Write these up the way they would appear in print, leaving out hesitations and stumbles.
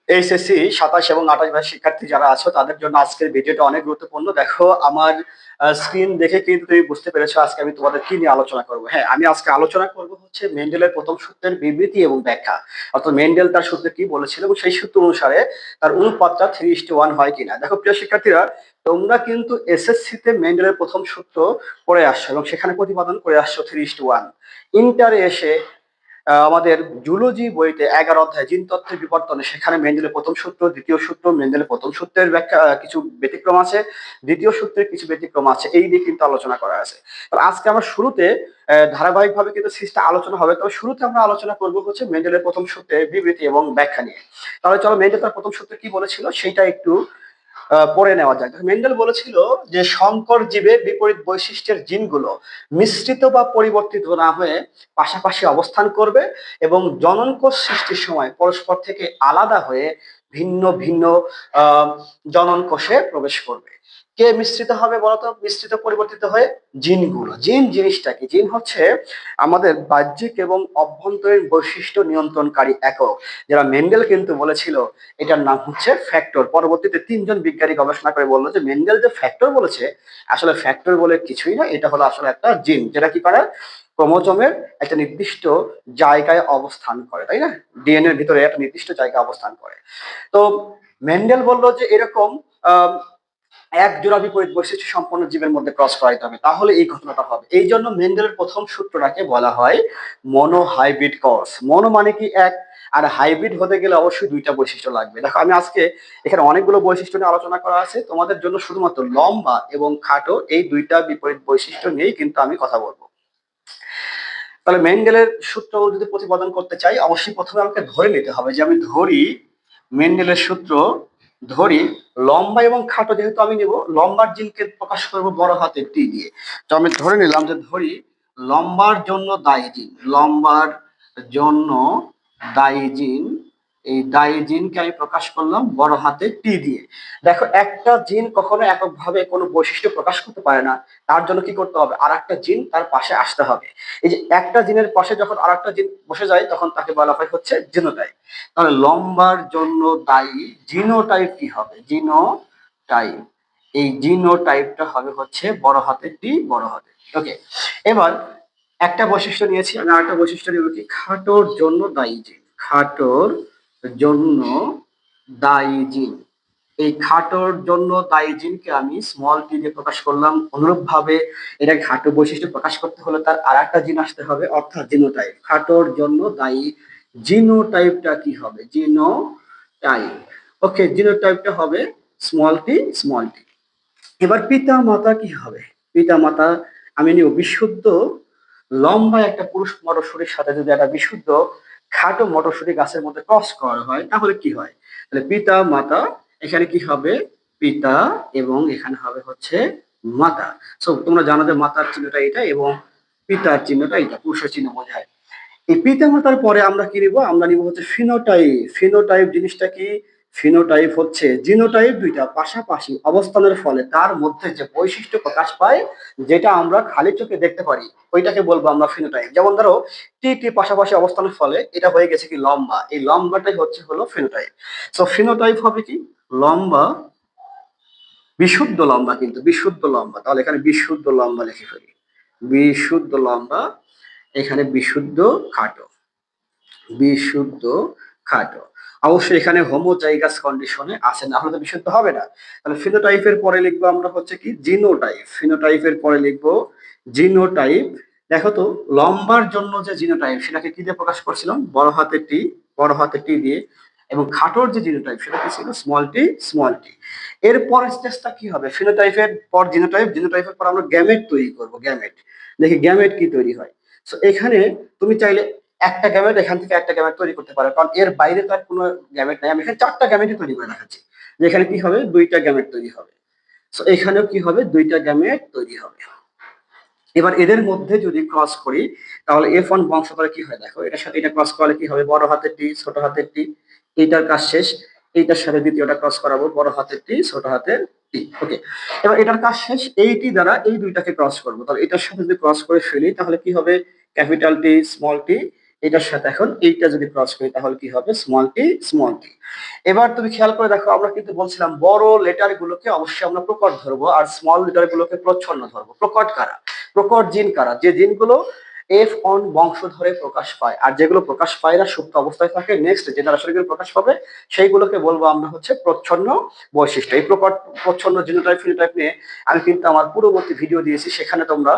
HSC 27 এবং 28 ভাগ শিক্ষার্থী যারা আছো তাদের জন্য আজকের ভিডিওটা অনেক গুরুত্বপূর্ণ। দেখো আমার স্ক্রিন দেখে কিন্তু তুমি বুঝতে পেরেছো আজকে আমি তোমাদের কি নিয়ে আলোচনা করব। হ্যাঁ, আমি আজকে আলোচনা করব হচ্ছে মেন্ডেলের প্রথম সূত্রের বিবৃতি এবং ব্যাখ্যা। অর্থাৎ মেন্ডেল তার সূত্রে কি বলেছিল এবং সেই সূত্র অনুসারে তার অনুপাতটা 3:1 হয় কিনা। দেখো প্রিয় শিক্ষার্থীরা, তোমরা কিন্তু এসএসসি তে মেন্ডেলের প্রথম সূত্র পড়ে আসছো এবং সেখানে প্রতিপাদন করে আসছো 3:1। ইন্টারে এসে আমাদের জুলজি বইতে 11 অধ্যায় জিন তত্ত্বের বিবর্তনে সেখানে মেন্ডেলের প্রথম সূত্র, দ্বিতীয় সূত্র, মেন্ডেলের প্রথম সূত্রের ব্যাখ্যা, কিছু ব্যতিক্রম আছে, দ্বিতীয় সূত্রের কিছু ব্যতিক্রম আছে, এই নিয়ে কিন্তু আলোচনা করা আছে। তো আজকে আমরা শুরুতে ধারাবাহিকভাবে কিন্তু সিস্টেম আলোচনা হবে, তবে শুরুতে আমরা আলোচনা করবো হচ্ছে মেন্ডেলের প্রথম সূত্রের বিবৃতি এবং ব্যাখ্যা নিয়ে। তাহলে চলো মেন্ডেল তার প্রথম সূত্রে কি বলেছিল সেটা একটু পড়ে নেওয়া যাক। মেন্ডেল বলেছিল যে সংকর জীবের বিপরীত বৈশিষ্ট্যের জিনগুলো মিশ্রিত বা পরিবর্তিত না হয়ে পাশাপাশি অবস্থান করবে এবং জননকোষ সৃষ্টির সময় পরস্পর থেকে আলাদা হয়ে ভিন্ন ভিন্ন আহ জননকোষে প্রবেশ করবে। কে মিশ্রিত হবে বলতো? মিশ্রিত পরিবর্তিত হয়ে জিনগুলো। জিন জিনিসটা কি? জিন হচ্ছে আমাদের বাহ্যিক এবং অভ্যন্তরীণ বৈশিষ্ট্য নিয়ন্ত্রণকারী একক, যারা মেন্ডেল কিন্তু বলেছিল এটার নাম হচ্ছে ফ্যাক্টর। পরবর্তীতে তিনজন বিজ্ঞানী গবেষণা করে বললো যে মেন্ডেল যে ফ্যাক্টর বলেছে, আসলে ফ্যাক্টর বলে কিছুই না, এটা হলো আসলে একটা জিন যেটা কি করে ক্রোমোজোমের একটা নির্দিষ্ট জায়গায় অবস্থান করে, তাই না? ডিএনএ এর ভিতরে একটা নির্দিষ্ট জায়গায় অবস্থান করে। তো মেন্ডেল বললো যে এরকম আহ এক জোড়া বিপরীত বৈশিষ্ট্য সম্পন্ন জীবের মধ্যে ক্রস করাইতে হবে, তাহলে এই ঘটনাটা হবে। এই জন্য মেন্ডেলের প্রথম সূত্রটাকে বলা হয় মনো হাইব্রিড ক্রস। মনো মানে কি এক, আর হাইব্রিড হতে গেলে অবশ্যই দুইটা বৈশিষ্ট্য লাগবে। দেখো আমি আজকে এখানে অনেকগুলো বৈশিষ্ট্য নিয়ে আলোচনা করা আছে, তোমাদের জন্য শুধুমাত্র লম্বা এবং খাটো এই দুইটা বিপরীত বৈশিষ্ট্য নিয়েই কিন্তু আমি কথা বলবো। তাহলে মেন্ডেলের সূত্র যদি প্রতিপাদন করতে চাই, অবশ্যই প্রথমে আমাকে ধরে নিতে হবে যে আমি ধরি মেন্ডেলের সূত্র, ধরি লম্বা এবং খাটো যেহেতু আমি নিব, লম্বার জিনকে প্রকাশ করব বড় হাতের টি দিয়ে। তো আমি ধরে নিলাম যে ধরি লম্বার জন্য দায়ী জিন, লম্বার জন্য দায়ী জিন, এই দায়ী জিনকে আমি প্রকাশ করলাম বড় হাতে টি দিয়ে। দেখো একটা জিন কখনো এককভাবে কোনো বৈশিষ্ট্য প্রকাশ করতে পারে না, তার জন্য কি করতে হবে? আর একটা জিন তার পাশে আসতে হবে। এই যে একটা জিনের পাশে যখন আর একটা জিন বসে যায় তখন তাকে বলা হয় হচ্ছে জিনোটাইপ। তাহলে লম্বার জন্য দায়ী জিনোটাইপ কি হবে? জিনোটাইপ। এই জিনোটাইপটা হবে হচ্ছে বড় হাতের টি, বড় হাতের। ওকে, এবার একটা বৈশিষ্ট্য নিয়েছি, আমি আরেকটা বৈশিষ্ট্য নিব কি? খাটোর জন্য দায়ী জিন, খাটোর জন্য দায়ী জিন। এই খাটোর জন্য দায়ী জিনকে আমি স্মল টি দিয়ে প্রকাশ করলাম। অনুরূপ ভাবে এটা খাটো বৈশিষ্ট্য প্রকাশ করতে হলে তার আর একটা জিন আসতে হবে, অর্থাৎ জিনোটাইপ। খাটোর জন্য দায়ী জিনোটাইপটা কি হবে? জিনোটাইপ। ওকে, জিনোটাইপটা হবে স্মল টি, স্মল টি। এবার পিতা মাতা কি হবে? পিতা মাতা আমি নিব বিশুদ্ধ লম্বা একটা পুরুষ মটরশুঁটির সাথে যদি একটা বিশুদ্ধ খাটো মটরশুঁটি গাছের মধ্যে ক্রস করা হয় তাহলে কি হয়? তাহলে পিতা মাতা, এখানে কি হবে? পিতা, এবং এখানে হবে হচ্ছে মাতা। সো তোমরা জানো যে মাতার চিহ্নটা এটা এবং পিতার চিহ্নটা এটা, পুরুষের চিহ্ন বোঝায়। এই পিতামাতার পরে আমরা কি নিব? আমরা নিব হচ্ছে ফিনোটাইপ। ফিনোটাইপ জিনিসটা কি? ফিনোটাইপ হচ্ছে জিনোটাইপ দুইটা পাশাপাশি অবস্থানের ফলে তার মধ্যে যে বৈশিষ্ট্য প্রকাশ পায়, যেটা আমরা খালি চোখে দেখতে পারি, ওইটাকে বলবো আমরা ফিনোটাইপ। যেমন ধরো টি টি পাশাপাশি অবস্থানের ফলে এটা হয়ে গেছে কি লম্বা, এই লম্বাটাই হলো ফিনোটাইপ। সো ফিনোটাইপ হবে কি? লম্বা, বিশুদ্ধ লম্বা, কিন্তু বিশুদ্ধ লম্বা। তাহলে এখানে বিশুদ্ধ লম্বা লিখে ফেলি, বিশুদ্ধ লম্বা। এখানে বিশুদ্ধ খাটো, বিশুদ্ধ খাটো। অবশ্যই এখানে হোমোজাইগাস কন্ডিশনে আছে, না হলে তো বিশুদ্ধ হবে না। তাহলে ফিনোটাইপের পরে লিখবো আমরা হচ্ছে কি? জিনোটাইপ। ফিনোটাইপের পরে লিখবো জিনোটাইপ। দেখো তো লম্বার জন্য যে জিনোটাইপ সেটাকে কি দিয়ে প্রকাশ করছিলাম? বড় হাতের টি, বড় হাতের টি দিয়ে। এবং খাটোর যে জিনোটাইপ সেটা কি ছিল? Small tea, small tea. এর পরের স্টেজটা কি হবে? ফিনোটাইপের পর জিনোটাইপ, জিনোটাইপের পর আমরা গ্যামেট তৈরি করব, গ্যামেট। দেখি গ্যামেট কি তৈরি হয়। সো এখানে তুমি চাইলে একটা গ্যামেট এখান থেকে একটা গ্যামেট তৈরি করতে পারো, কারণ এর বাইরে তার কোনো গ্যামেট নাই। আমি এখানে চারটা গ্যামেটই তৈরি করে দেখাচ্ছি, যেখানে কি হবে? দুইটা গ্যামেট তৈরি হবে। সো এখানেও কি হবে? দুইটা গ্যামেট তৈরি হবে। এবার এদের মধ্যে যদি ক্রস করি তাহলে F1 বংশধরে কি হয় দেখো, এটার সাথে এটা ক্রস করলে কি হবে? বড় হাতের টি, ছোট হাতের টি। এইটার কাজ শেষ। এইটার সাথে দ্বিতীয়টা ক্রস করাবো, বড় হাতের টি, ছোট হাতের টি। ওকে, এবার এটার কাজ শেষ। এই টি দ্বারা এই দুইটাকে ক্রস করবো, তাহলে এটার সাথে যদি ক্রস করে ফেলি তাহলে কি হবে? Capital T, small tea. এটার সাথে এখন এইটা যদি ক্রস করি তাহলে কি হবে স্মল টি স্মল টি। এবার তুমি খেয়াল করে দেখো আমরা কিন্তু বলছিলাম বড় লেটার গুলোকে অবশ্যই আমরা প্রকট ধরবো আর স্মল লেটার গুলোকে প্রচ্ছন্ন ধরবো। প্রকট কারা? প্রকট জিন কারা? যে জিনগুলো F1 বংশধরে প্রকাশ পায়, আর যেগুলো প্রকাশ পায় না সুপ্ত অবস্থায় থাকে নেক্সট জেনারেশনে গুলো প্রকাশ পাবে সেইগুলোকে বলবো আমরা হচ্ছে প্রচ্ছন্ন বৈশিষ্ট্য। এই প্রকট প্রচ্ছন্ন জিনোটাইপ ফিনোটাইপ নিয়ে আমি কিন্তু আমার পূর্ববর্তী ভিডিও দিয়েছি, সেখানে তোমরা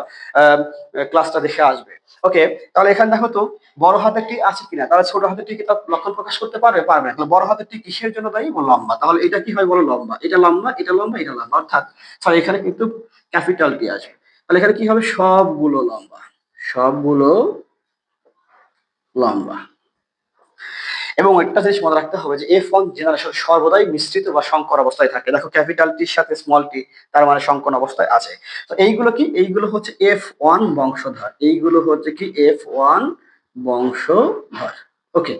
ক্লাসটা দেখে আসবে। ওকে, তাহলে এখানে দেখো তো বড় হাতের টি আছে কিনা, তাহলে ছোট হাতের টি কি তার লক্ষণ প্রকাশ করতে পারবে? পারবে না। তাহলে বড় হাতের টি কিসের জন্য দায়ী? বলো লম্বা। তাহলে এটা কি হয় বলো লম্বা, এটা লম্বা, এটা লম্বা, এটা লম্বা, অর্থাৎ সরি এখানে কিন্তু ক্যাপিটাল টি আসবে। তাহলে এখানে কি হবে? সবগুলো লম্বা, সবগুলো লম্বা। এবং একটা জিনিস মনে রাখতে হবে যে F1 জেনারেশন সর্বদাই মিশ্রিত বা সংকর অবস্থায় থাকে। দেখো ক্যাপিটাল টির সাথে স্মল টি, তার মানে সংকন অবস্থায় আছে। তো এইগুলো কি? এইগুলো হচ্ছে F1 বংশধর, এইগুলো হচ্ছে কি F1 বংশধর। ওকে,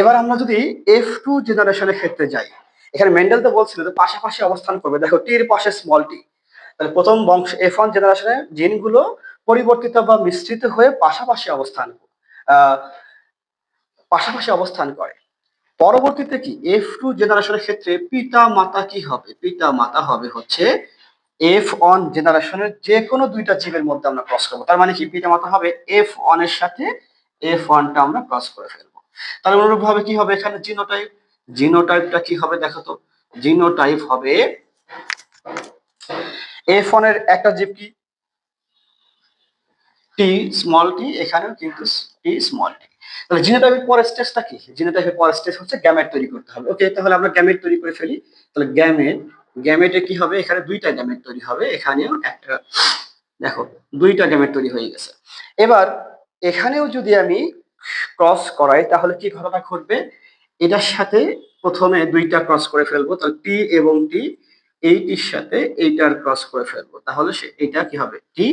এবার আমরা যদি F2 জেনারেশনের ক্ষেত্রে যাই, এখানে মেন্ডেল তো বলছিল যে পাশাপাশি অবস্থান করবে। দেখো টির পাশে স্মল টি, তাহলে প্রথম বংশ F1 জেনারেশনের জিনগুলো পরিবর্তিত বা মিশ্রিত হয়ে পাশাপাশি আহ পাশাপাশি অবস্থান করে। পরবর্তীতে কি F2 জেনারেশনের ক্ষেত্রে পিতা মাতা কি হবে? পিতা মাতা হবে হচ্ছে F1 জেনারেশনের যে কোনো দুইটা জীবের মধ্যে আমরা ক্রস করবো। তার মানে কি পিতা মাতা হবে F1 এর সাথে F1 টা আমরা ক্রস করে ফেলবো। তাহলে অনুরূপ ভাবে কি হবে এখানে জিনোটাইপ? জিনোটাইপটা কি হবে দেখো তো? জিনোটাইপ হবে F1 এর একটা জীব কি টি স্মল টি, এখানেও কিন্তু টি স্মল টি। তাহলে জিনোটাইপের পরের স্টেজটা কি? জিনোটাইপের পরের স্টেজ হচ্ছে গ্যামেট তৈরি করতে হবে। ওকে, তাহলে আমরা গ্যামেট তৈরি করে ফেলি। তাহলে গ্যামেটে কি হবে? এখানে দুইটা গ্যামেট তৈরি হবে, এখানেও একটা। দেখো দুইটা গ্যামেট তৈরি হয়ে গেছে। এবার এখানেও যদি আমি ক্রস করাই তাহলে কি ঘটনা ঘটবে? এটার সাথে প্রথমে দুইটা ক্রস করে ফেলবো, তাহলে টি এবং টি, এইটির সাথে এইটার ক্রস করে ফেলবো, তাহলে এটা কি হবে? টি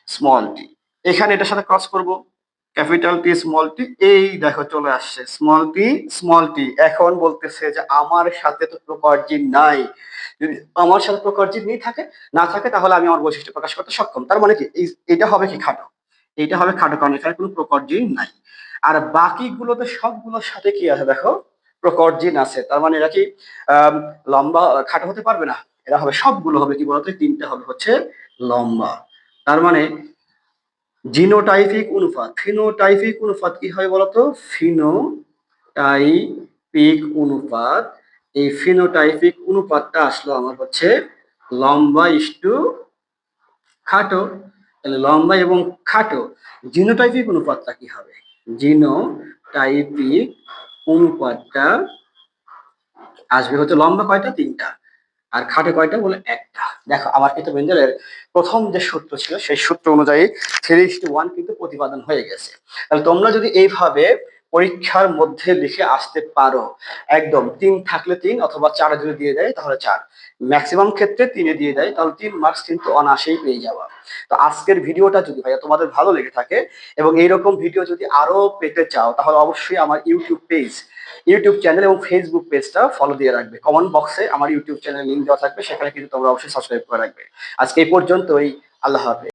স্মল টি। এখানে এটার সাথে ক্রস করব, ক্যাপিটাল টি স্মল টি, এই দেখো চলে আসছে স্মল টি স্মল টি। এখন বলতেছে যে আমার সাথে তো প্রকট জিন নাই, যদি আমার সাথে প্রকট জিন নেই থাকে না থাকে তাহলে আমি আমার বৈশিষ্ট্য প্রকাশ করতে সক্ষম। তার মানে কি এটা হবে কি খাটো, এইটা হবে খাটো, কারণ এখানে কোনো প্রকট জিন নাই। আর বাকিগুলোতে সবগুলোর সাথে কি আছে দেখো? প্রকট জিন আছে। তার মানে এরা কি লম্বা খাটো হতে পারবে না? এরা হবে সবগুলো হবে কি বলতো? তিনটা হবে হচ্ছে লম্বা। তার মানে জিনোটাইপিক অনুপাত, ফিনোটাইপিক অনুপাত কি হয় বলতো? ফিনোটাইপিক অনুপাত, এই ফিনোটাইপিক অনুপাতটা আসলো আমার হচ্ছে লম্বা ইস্টু খাটো। তাহলে লম্বা এবং খাটো জিনোটাইপিক অনুপাতটা কি হবে? জিনোটাইপিক অনুপাতটা আসবে হচ্ছে লম্বা কয়টা? তিনটা, আর খাটে কয়টা বলে? একটা। দেখো আমার কিন্তু মেন্ডেলের প্রথম যে সূত্র ছিল সেই সূত্র অনুযায়ী 3:1 কিন্তু প্রতিপাদন হয়ে গেছে। তাহলে তোমরা যদি এইভাবে পরীক্ষার মধ্যে লিখে আসতে পারো, একদম 3 থাকলে 3 অথবা 4 যদি দিয়ে দেয় তাহলে 4, ম্যাক্সিমাম ক্ষেত্রে 3 দিয়ে দেয় তাহলে 3 মার্কস কিন্তু অনায়াসেই পেয়ে যাওয়া। তো আজকের ভিডিওটা যদি ভাইয়া তোমাদের ভালো লেগে থাকে এবং এইরকম ভিডিও যদি আরো পেতে চাও তাহলে অবশ্যই আমার ইউটিউব চ্যানেল এবং ফেসবুক পেজটা ফলো দিয়ে রাখবে। কমেন্ট বক্সে আমার ইউটিউব চ্যানেল লিংক দেওয়া থাকবে, সেখানে কিন্তু তোমরা অবশ্যই সাবস্ক্রাইব করে রাখবে। আজকে এই পর্যন্তই, আল্লাহ হাফেজ।